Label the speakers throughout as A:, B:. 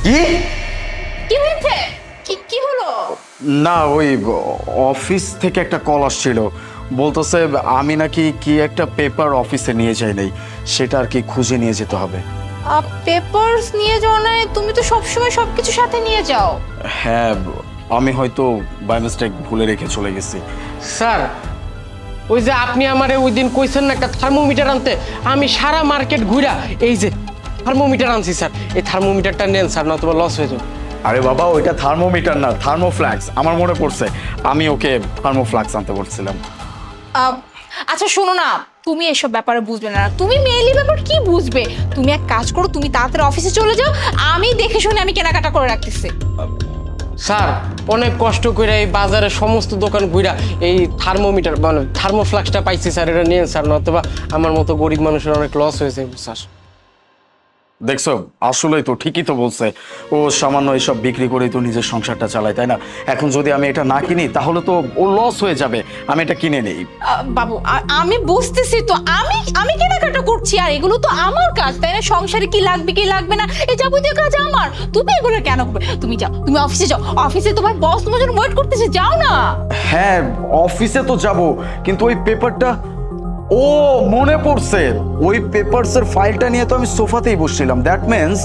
A: কি
B: কি হয়েছে? কি হলো?
A: না, ওই অফিস থেকে একটা কল আসছিল, বলতেছে আমি নাকি কি একটা পেপার অফিসে নিয়ে যাই নাই, সেটা আর কি খুঁজে নিয়ে যেতে হবে।
B: পেপারস নিয়ে যাও না? তুমি তো সবসময় সবকিছু সাথে নিয়ে যাও।
A: হ্যাঁ, আমি হয়তো বাই মিস্টেক ভুলে রেখে চলে গেছি।
C: স্যার, ওই যে আপনি আমারে ওই দিন কইছেন না একটা থার্মোমিটার আনতে, আমি সারা মার্কেট ঘুরা এই যে থার্মোমিটার আনছি স্যার। এই থার্মোমিটারটা নেন স্যার, নতুবা লস হয়ে যাবে।
A: আরে বাবা, ওইটা থার্মোমিটার না, থার্মোফ্ল্যাক্স। আমার মনে পড়ছে, আমি ওকে থার্মোফ্ল্যাক্স আনতে বলছিলাম।
B: আচ্ছা শোনো না, তুমি এসব ব্যাপারে বুঝবে না, তুমি মেইলি ব্যাপার কি বুঝবে। তুমি এক কাজ করো, তুমি তাড়াতাড়ি অফিসে চলে যাও, আমি দেখে শুনে আমি কেনাকাটা করে রাখতেছি।
C: স্যার, অনেক কষ্ট করে এই বাজারে সমস্ত দোকান ঘুরা এই থার্মোমিটার মানে থার্মোফ্ল্যাক্সটা পাইছি স্যার, এটা নিন স্যার, নতুবা আমার মতো গরিব মানুষের অনেক লস হয়েছে স্যার।
A: দেখছো, আসলেই তো ঠিকই তো বলছে। ও সামান্য এসব বিক্রি করেই তো নিজের সংসারটা চালায়, তাই না? এখন যদি আমি এটা না কিনি তাহলে তো ও লস হয়ে যাবে। আমি এটা কিনে নেই।
B: বাবু, আমি বুঝতেছি তো, আমি কেনাকাটা করছি, আর এগুলো তো আমার কাজ, তাই না? সংসারে কি লাগবে কি লাগবে না এই যাবতীয় কাজ আমার। তুমি এগুলো কেন করবে? তুমি যাও, তুমি অফিসে যাও, অফিসে তোমার বস তোমার জন্য ওয়েট করতেছে, যাও না।
A: হ্যাঁ, অফিসে তো যাব, কিন্তু ওই পেপারটা, ও মনে পড়ছে, ওই পেপারসের ফাইলটা নিয়ে তো আমি সোফাতেই বসছিলাম। দ্যাট মিন্স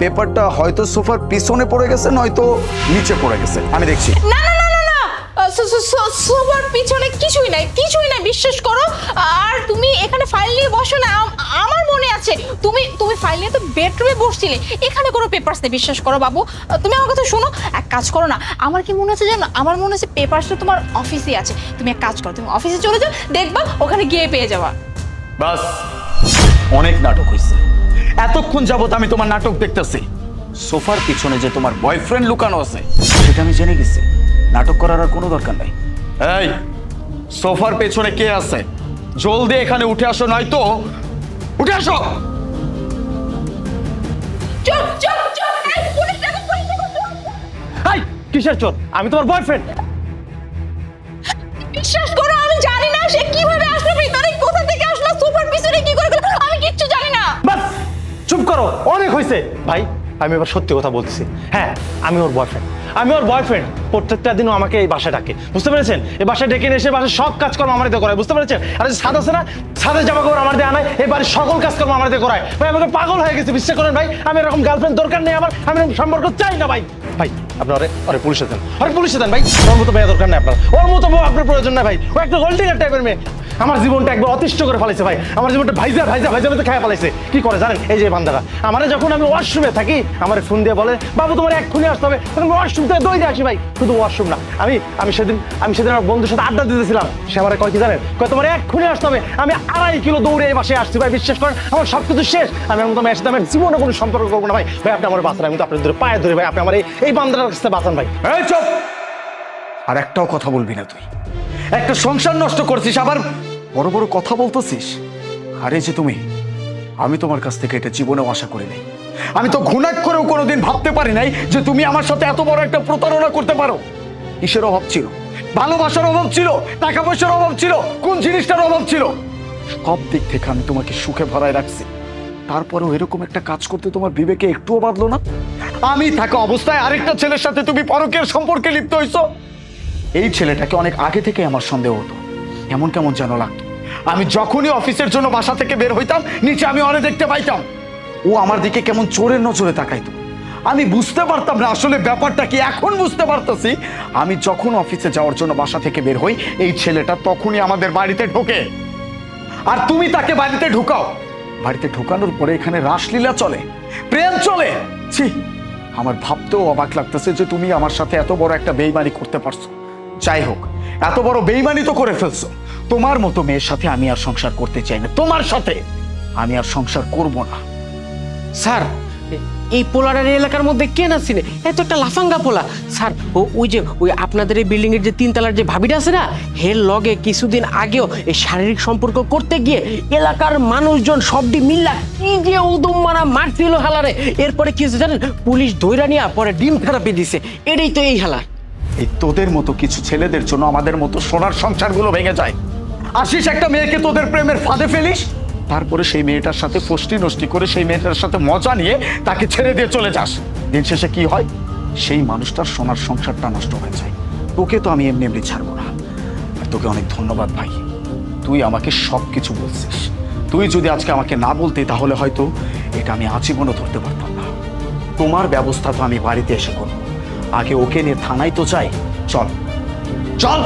A: পেপারটা হয়তো সোফার পিছনে পড়ে গেছে, নয়তো নিচে পড়ে গেছে। আমি দেখছি।
B: না না না না না, সোফার পিছনে কিছুই নাই, কিছুই নাই, বিশ্বাস করো। আর তুমি এখানে ফাইল নিয়ে বসো না, আমার মনে আছে তুমি ফাইল নিয়ে তো বেডরুমে বসছিলে, এখানে কোনো পেপারস নেই, বিশ্বাস করো বাবু। তুমি আমার কথা শোনো, এক কাজ করো না, আমার কি মনে আছে জানো? আমার মনে আছে পেপারসটা তোমার অফিসে আছে। তুমি এক কাজ করো, তুমি অফিসে চলে যাও, দেখবা ওখানে গিয়ে পেয়ে যাবা।
A: বাস, অনেক নাটক হয়েছে। এতক্ষণ যাবত আমি তোমার নাটক দেখতেছি। সোফার পিছনে যে তোমার বয়ফ্রেন্ড লুকানো আছে সেটা আমি জেনে গেছি। নাটক করার আর কোনো দরকার নাই। এই, সোফার পেছনে কে আছে? জলদি এখানে উঠে আসো, নয়তো উঠে আসো।
B: চুপ চুপ চুপ, এই পুলিশ ডাকো, পুলিশ ডাকো।
C: হাই, কিসের চোর? আমি তোমার বয়ফ্রেন্ড।
B: বিশ্বাস করো, আমি জানি না সে কিভাবে আসলো ভিতরে, কোথা থেকে আসলো, সোফার পিছনে কি করে গেল, আমি কিচ্ছু জানি না।
D: বাস, চুপ করো, অনেক হয়েছে ভাই। আমি এবার সত্যি কথা বলতেছি। হ্যাঁ, আমি ওর বয়ফ্রেন্ড। প্রত্যেকটা দিনও আমাকে এই বাসায় ডাকে, বুঝতে পেরেছেন? এই বাসায় ডেকে নিয়ে এসে বাসায় সব কাজকর্ম আমার দিয়ে করায়, বুঝতে পেরেছেন? আর যে ছাদ আছে না, ছাদের জামা কাপড় আমার দিয়ে আনায়, এই বাড়ির সকল কাজকর্ম আমার দিয়ে করায়। ভাই, আমাকে পাগল হয়ে গেছে, বিশ্বাস করেন ভাই। আমি এরকম গার্লফ্রেন্ড দরকার নেই আমার, আমি এরকম সম্পর্ক চাই না ভাই। ভাই, আপনি ওরে পুলিশে দেন, পুলিশে দেন ভাই। ওর মতো ভাইয়া দরকার নেই আপনার, ওর মতো আপনার প্রয়োজন নাই ভাই। ও একটা হোল্ডিংয়ের টাইপের মেয়ে। আমার জীবনটা একবার অতিষ্ঠ করে ফেলাইছে ভাই। আমার জীবনটা ভাইজা ভাইজা ভাইজা মতো খেয়ে ফেলাইছে। কি করে জানেন? এই যে বান্দারা আমার, যখন আমি ওয়াশরুমে থাকি আমার ফোন দিয়ে বলে, বাবু তোমার এক্ষুনি আসতে হবে, তখন ওয়াশরুম থেকে দৌড়ে আসি ভাই। শুধু ওয়াশরুম না, আমি সেদিন আমার বন্ধুর সাথে আড্ডা দিতেছিলাম, সে আমার কয় কি জানেন? কয় তোমার এক্ষুনি আসতে হবে। আমি 2.5 কিলো দৌড়ে এই বাসায় আসছি ভাই, বিশ্বাস করেন আমার সবকিছু শেষ। আমি আমার মতো মেয়ের সাথে আমার জীবনে কোনো সম্পর্ক করবো না ভাই। ভাই, আপনি আমার বাঁচান, আমি তো আপনার ধরে পায়ে ধরে ভাই, আপনি আমার এই বান্দার কাছে বাঁচান ভাই।
A: এই চুপ! আর একটাও কথা বলবি না তুই। একটা সংসার নষ্ট করছিস, আবার বড় বড় কথা বলতেছিস। আরে যে তুমি, আমি তোমার কাছ থেকে এটা জীবনেও আশা করি নাই। আমি তো ঘুণাক্ষরেও কোনোদিন ভাবতে পারি নাই যে তুমি আমার সাথে এত বড় একটা প্রতারণা করতে পারো। কিসের অভাব ছিল? ভালোবাসার অভাব ছিল? টাকা পয়সার অভাব ছিল? কোন জিনিসটার অভাব ছিল? সব দিক থেকে আমি তোমাকে সুখে ভরায় রাখছি, তারপরেও এরকম একটা কাজ করতে তোমার বিবেকে একটুও বাঁধলো না? আমি থাকা অবস্থায় আরেকটা ছেলের সাথে তুমি পরকীয়ার সম্পর্কে লিপ্ত হইছো। এই ছেলেটাকে অনেক আগে থেকে আমার সন্দেহ হতো, কেমন কেমন যেন লাগতো। আমি যখনই অফিসের জন্য বাসা থেকে বের হইতাম, নিচে আমি অনেক দেখতে পাইতাম, ও আমার দিকে কেমন চোরের নজরে তাকাইতো। আমি বুঝতে পারতাম না আসলে ব্যাপারটা কি। এখন বুঝতে পারতেছি, আমি যখন অফিসে যাওয়ার জন্য বাসা থেকে বের হই, এই ছেলেটা তখনই আমাদের বাড়িতে ঢোকে, আর তুমি তাকে বাড়িতে ঢুকাও। বাড়িতে ঢুকানোর পরে এখানে রাসলীলা চলে, প্রেম চলে। ছি, আমার ভাবতেও অবাক লাগতেছে যে তুমি আমার সাথে এত বড় একটা বেইমানি করতে পারছো। যাই হোক, এত বড় বেইমানি তো করে ফেলছো। তোমার মতো মেয়ের সাথে আমি আর সংসার করতে চাই না, তোমার সাথে আমি আর সংসার করব না।
C: স্যার, এই পোলারের এলাকার মধ্যে কে না চিনে এত একটা লাফাঙ্গা পোলা? স্যার, ওই আপনাদের এই বিল্ডিং এর যে 3 তলার যে ভাবিটা আছে না, হের লগে কিছুদিন আগেও এই শারীরিক সম্পর্ক করতে গিয়ে এলাকার মানুষজন সবডি মিল্লা কি যে উদম মারা মারছিল হালারে। এরপরে কি হয়েছে জানেন? পুলিশ ধইরা নিয়ে পরে ডিম থেরাপি দিছে। এটাই তো এই হালা।
A: এই তোদের মতো কিছু ছেলেদের জন্য আমাদের মতো সোনার সংসারগুলো ভেঙে যায়। আসিস একটা মেয়েকে তোদের প্রেমের ফাঁদে ফেলিস, তারপরে সেই মেয়েটার সাথে ফষ্টি নষ্টি করে সেই মেয়েটার সাথে মজা নিয়ে তাকে ছেড়ে দিয়ে চলে যাস। দিন শেষে কি হয়, সেই মানুষটার সোনার সংসারটা নষ্ট হয়ে যায়। তোকে তো আমি এমনি এমনি ছাড়বো না। আর তোকে অনেক ধন্যবাদ ভাই, তুই আমাকে সব কিছু বলছিস। তুই যদি আজকে আমাকে না বলতে তাহলে হয়তো এটা আমি আজীবনও ধরতে পারতাম না। তোমার ব্যবস্থা তো আমি বাড়িতে এসে করবো, আগে ওকে নিয়ে থানায় তো চাই। চল চল।